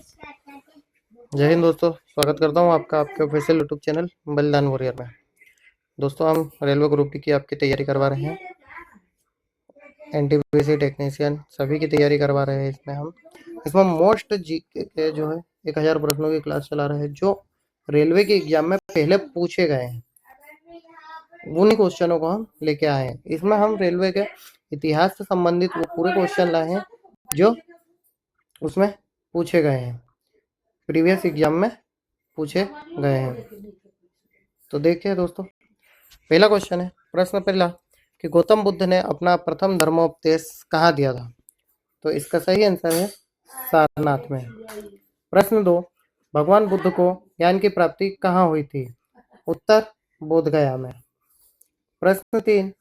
जय हिंद दोस्तों, स्वागत करता हूँ आपका आपके ऑफिशियल यूट्यूब चैनल बलिदान वॉरियर में। दोस्तों, हम रेलवे ग्रुप डी की आपकी तैयारी करवा रहे हैं। एनटीपीसी टेक्नीशियन सभी की तैयारी करवा रहे हैं। इसमें मोस्ट जीके के जो है 1000 प्रश्नों की क्लास चला रहे हैं, जो रेलवे के एग्जाम में पहले पूछे गए हैं। उन्हीं क्वेश्चनों को हम लेके आए हैं। इसमें हम रेलवे के इतिहास से संबंधित वो पूरे क्वेश्चन लाए हैं जो उसमें पूछे गए हैं, प्रीवियस एग्जाम में पूछे गए हैं। तो देखिए दोस्तों, पहला क्वेश्चन है। प्रश्न पहला कि गौतम बुद्ध ने अपना प्रथम धर्मोपदेश कहाँ दिया था? तो इसका सही आंसर है सारनाथ में। प्रश्न 2, भगवान बुद्ध को ज्ञान की प्राप्ति कहाँ हुई थी? उत्तर, बोधगया में। प्रश्न 3,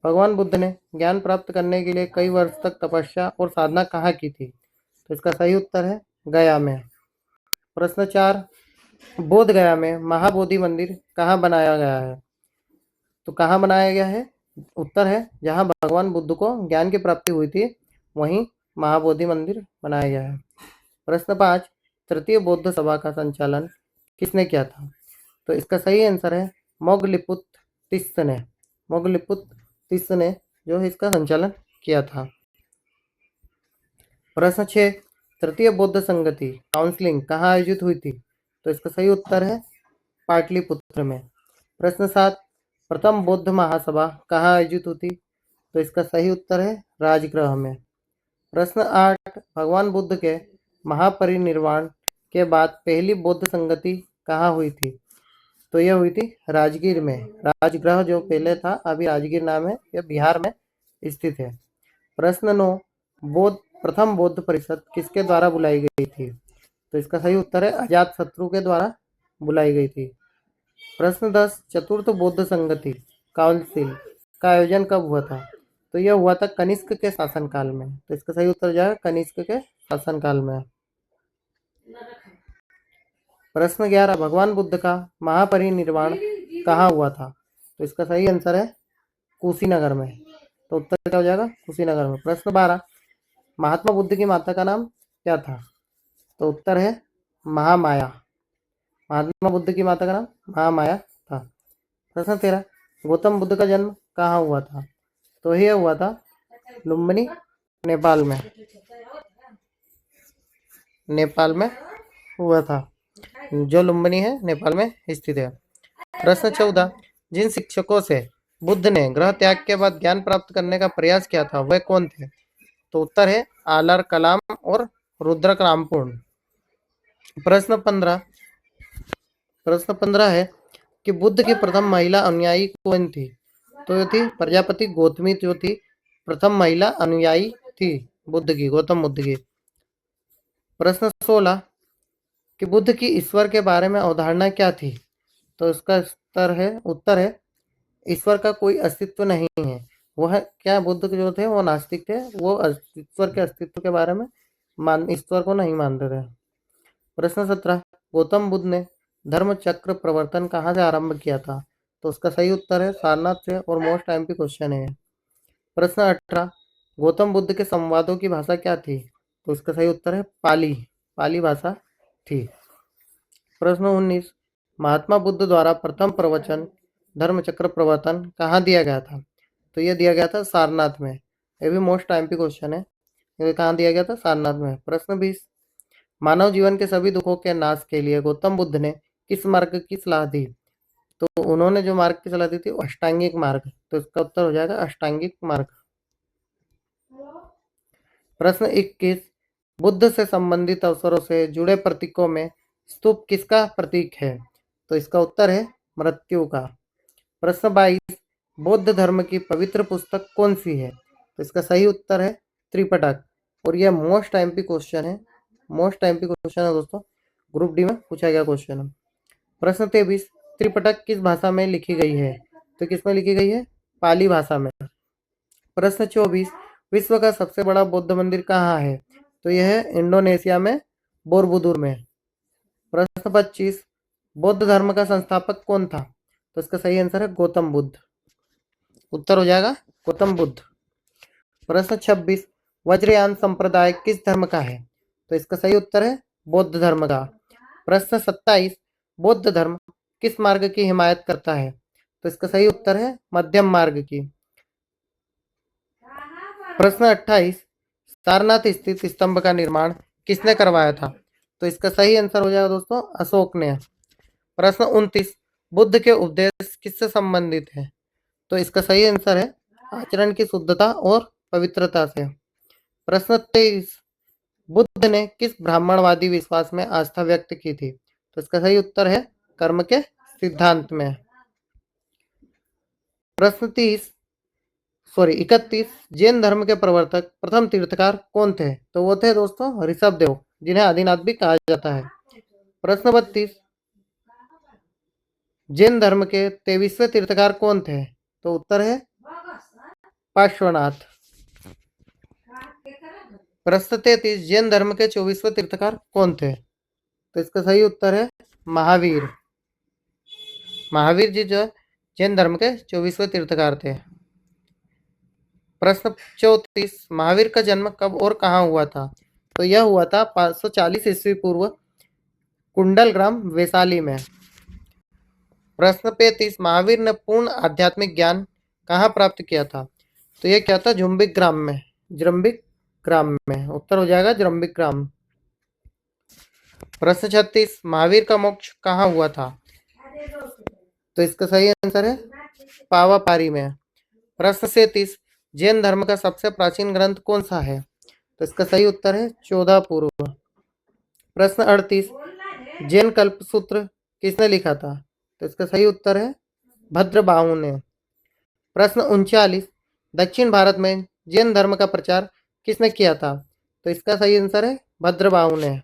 भगवान बुद्ध ने ज्ञान प्राप्त करने के लिए कई वर्ष तक तपस्या और साधना कहाँ की थी? तो इसका सही उत्तर है गया में। प्रश्न 4, बोध गया में महाबोधि मंदिर कहाँ बनाया गया है? तो कहाँ बनाया गया है? उत्तर है जहाँ भगवान बुद्ध को ज्ञान की प्राप्ति हुई थी, वहीं महाबोधि मंदिर बनाया गया है। प्रश्न 5, तृतीय बौद्ध सभा का संचालन किसने किया था? तो इसका सही आंसर है मोगलिपुत तिस्स ने। मोगलिपुत तिस्स ने जो है इसका संचालन किया था। प्रश्न 6, तृतीय बौद्ध संगति काउंसलिंग कहाँ आयोजित हुई थी? तो इसका सही उत्तर है पाटलिपुत्र में। प्रश्न 7, प्रथम बौद्ध महासभा कहाँ आयोजित हुई थी? तो इसका सही उत्तर है राजगृह में। प्रश्न 8, भगवान बुद्ध के महापरिनिर्वाण के बाद पहली बौद्ध संगति कहाँ हुई थी? तो यह हुई थी राजगीर में। राजगृह जो पहले था, अभी राजगीर नाम है, यह बिहार में स्थित है। प्रश्न 9, प्रथम बौद्ध परिषद किसके द्वारा बुलाई गई थी? तो इसका सही उत्तर है अजातशत्रु के द्वारा बुलाई गई थी। प्रश्न 10, चतुर्थ बौद्ध संगति काउंसिल का आयोजन कब हुआ था? तो यह हुआ था कनिष्क के शासनकाल में। तो इसका सही उत्तर जाएगा कनिष्क के शासनकाल में। प्रश्न 11, भगवान बुद्ध का महापरिनिर्वाण कहाँ हुआ था? तो इसका सही आंसर है कुशीनगर में। तो उत्तर क्या हो जाएगा? कुशीनगर में। प्रश्न 12, महात्मा बुद्ध की माता का नाम क्या था? तो उत्तर है महामाया। महात्मा बुद्ध की माता का नाम महामाया था। प्रश्न 13, गौतम बुद्ध का जन्म कहाँ हुआ था? तो यह हुआ था लुम्बिनी, नेपाल में। नेपाल में हुआ था, जो लुम्बिनी है नेपाल में स्थित है। प्रश्न 14, जिन शिक्षकों से बुद्ध ने गृह त्याग के बाद ज्ञान प्राप्त करने का प्रयास किया था वह कौन थे? तो उत्तर है आलर कलाम और रुद्रक रामपूर्ण। प्रश्न 15 है कि बुद्ध की प्रथम महिला अनुयायी कौन थी? तो ये थी प्रजापति गौतमी, जो थी प्रथम महिला अनुयायी थी बुद्ध की, गौतम बुद्ध की। प्रश्न 16, कि बुद्ध की ईश्वर के बारे में अवधारणा क्या थी? तो इसका उत्तर है ईश्वर का कोई अस्तित्व नहीं है। वह क्या, बुद्ध जो थे वो नास्तिक थे, वो ईश्वर के अस्तित्व के बारे में ईश्वर को नहीं मानते थे। प्रश्न 17, गौतम बुद्ध ने धर्म चक्र प्रवर्तन कहाँ से आरंभ किया था? तो उसका सही उत्तर है सारनाथ से, और मोस्ट टाइम क्वेश्चन है। प्रश्न 18, गौतम बुद्ध के संवादों की भाषा क्या थी? तो इसका सही उत्तर है पाली भाषा थी। प्रश्न 19, महात्मा बुद्ध द्वारा प्रथम प्रवचन धर्म चक्र प्रवर्तन कहाँ दिया गया था? तो यह दिया गया था सारनाथ में। ये भी मोस्ट टाइम क्वेश्चन है, ये कहाँ दिया गया था? सारनाथ में। प्रश्न 20, मानव जीवन के सभी दुखों के नाश के लिए गौतम बुद्ध ने किस मार्ग की सलाह दी? तो उन्होंने जो मार्ग की सलाह दी थी अष्टांगिक मार्ग। तो इसका उत्तर हो जाएगा अष्टांगिक मार्ग। प्रश्न 21, बुद्ध से संबंधित अवसरों से जुड़े प्रतीकों में स्तूप किसका प्रतीक है? तो इसका उत्तर है मृत्यु का। प्रश्न 22, बौद्ध धर्म की पवित्र पुस्तक कौन सी है? तो इसका सही उत्तर है त्रिपिटक, और यह मोस्ट टाइम क्वेश्चन है। मोस्ट टाइम क्वेश्चन है दोस्तों, ग्रुप डी में पूछा गया क्वेश्चन है। प्रश्न 23, त्रिपिटक किस भाषा में लिखी गई है? तो किसमें लिखी गई है? पाली भाषा में। प्रश्न 24, विश्व का सबसे बड़ा बौद्ध मंदिर कहाँ है? तो यह है इंडोनेशिया में, बोरबुदुर में। प्रश्न 25, बौद्ध धर्म का संस्थापक कौन था? तो इसका सही आंसर है गौतम बुद्ध। उत्तर हो जाएगा गौतम बुद्ध। प्रश्न 26, वज्रयान संप्रदाय किस धर्म का है? तो इसका सही उत्तर है बौद्ध धर्म का। प्रश्न 27, बौद्ध धर्म किस मार्ग की हिमायत करता है? तो इसका सही उत्तर है मध्यम मार्ग की। प्रश्न 28, सारनाथ स्थित स्तंभ का निर्माण किसने करवाया था? तो इसका सही आंसर हो जाएगा दोस्तों अशोक ने। प्रश्न 29, बुद्ध के उपदेश किससे संबंधित है? तो इसका सही आंसर है आचरण की शुद्धता और पवित्रता से। प्रश्न 23, बुद्ध ने किस ब्राह्मणवादी विश्वास में आस्था व्यक्त की थी? तो इसका सही उत्तर है कर्म के सिद्धांत में। प्रश्न 31, जैन धर्म के प्रवर्तक प्रथम तीर्थकार कौन थे? तो वो थे दोस्तों ऋषभदेव, जिन्हें आदिनाथ भी कहा जाता है। प्रश्न 32, जैन धर्म के 23वें तीर्थकार कौन थे? तो उत्तर है पार्श्वनाथ। प्रश्न 33, जैन धर्म के 24वें तीर्थकार कौन थे? तो इसका सही उत्तर है महावीर। महावीर जी जो जैन धर्म के 24वें तीर्थकार थे। प्रश्न 34, महावीर का जन्म कब और कहाँ हुआ था? तो यह हुआ था 540 ईस्वी पूर्व कुंडल ग्राम वैशाली में। प्रश्न 35, महावीर ने पूर्ण आध्यात्मिक ज्ञान कहाँ प्राप्त किया था? तो यह क्या था जुम्बिक ग्राम में, जृंबिक ग्राम में। उत्तर हो जाएगा जृंबिक ग्राम। प्रश्न 36, महावीर का मोक्ष कहाँ हुआ था? तो इसका सही आंसर है पावापारी में। प्रश्न 37, जैन धर्म का सबसे प्राचीन ग्रंथ कौन सा है? तो इसका सही उत्तर है 14 पूर्व। प्रश्न 38, जैन कल्पसूत्र किसने लिखा था? तो इसका सही उत्तर है भद्रबाहु ने। प्रश्न 39, दक्षिण भारत में जैन धर्म का प्रचार किसने किया था? तो इसका सही आंसर है भद्रबाहु ने।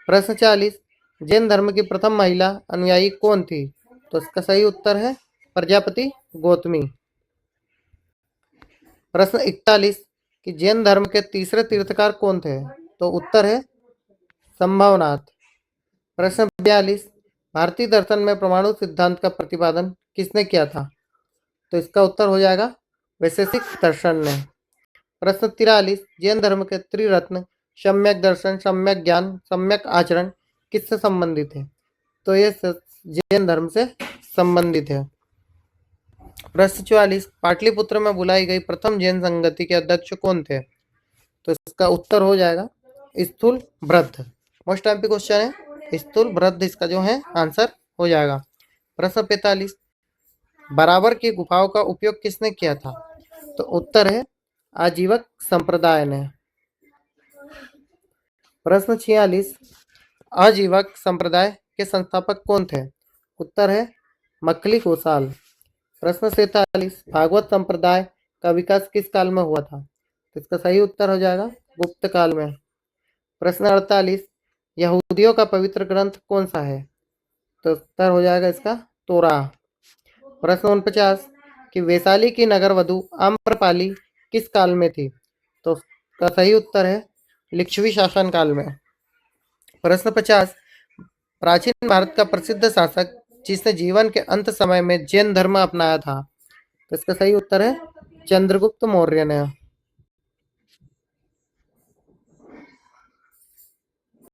प्रश्न 40, जैन धर्म की प्रथम महिला अनुयायी कौन थी? तो इसका सही उत्तर है प्रजापति गौतमी। प्रश्न 41, कि जैन धर्म के तीसरे तीर्थकार कौन थे? तो उत्तर है संभवनाथ। प्रश्न 42, भारतीय दर्शन में परमाणु सिद्धांत का प्रतिपादन किसने किया था? तो इसका उत्तर हो जाएगा वैशेषिक दर्शन ने। प्रश्न 43, जैन धर्म के त्रिरत्न सम्यक दर्शन, सम्यक ज्ञान, सम्यक आचरण किससे संबंधित है? तो ये जैन धर्म से संबंधित है। प्रश्न 44, पाटलिपुत्र में बुलाई गई प्रथम जैन संगति के अध्यक्ष कौन थे? तो इसका उत्तर हो जाएगा स्थूल वृद्ध। मोस्ट टाइम पे क्वेश्चन है स्थूल वृद्ध, इसका जो है आंसर हो जाएगा। प्रश्न 45, बराबर की गुफाओं का उपयोग किसने किया था? तो उत्तर है आजीवक संप्रदाय ने। प्रश्न 46, आजीवक संप्रदाय के संस्थापक कौन थे? उत्तर है मक्खली कौशाल। प्रश्न 47, भागवत संप्रदाय का विकास किस काल में हुआ था? तो इसका सही उत्तर हो जाएगा गुप्त काल में। प्रश्न 48, यहूदियों का पवित्र ग्रंथ कौन सा है? तो उत्तर हो जाएगा इसका तोरा। प्रश्न 49, कि वैशाली की नगर वधु आम्रपाली किस काल में थी? तो उसका सही उत्तर है लिच्छवी शासन काल में। प्रश्न 50, प्राचीन भारत का प्रसिद्ध शासक जिसने जीवन के अंत समय में जैन धर्म अपनाया था? तो इसका सही उत्तर है चंद्रगुप्त मौर्य ने।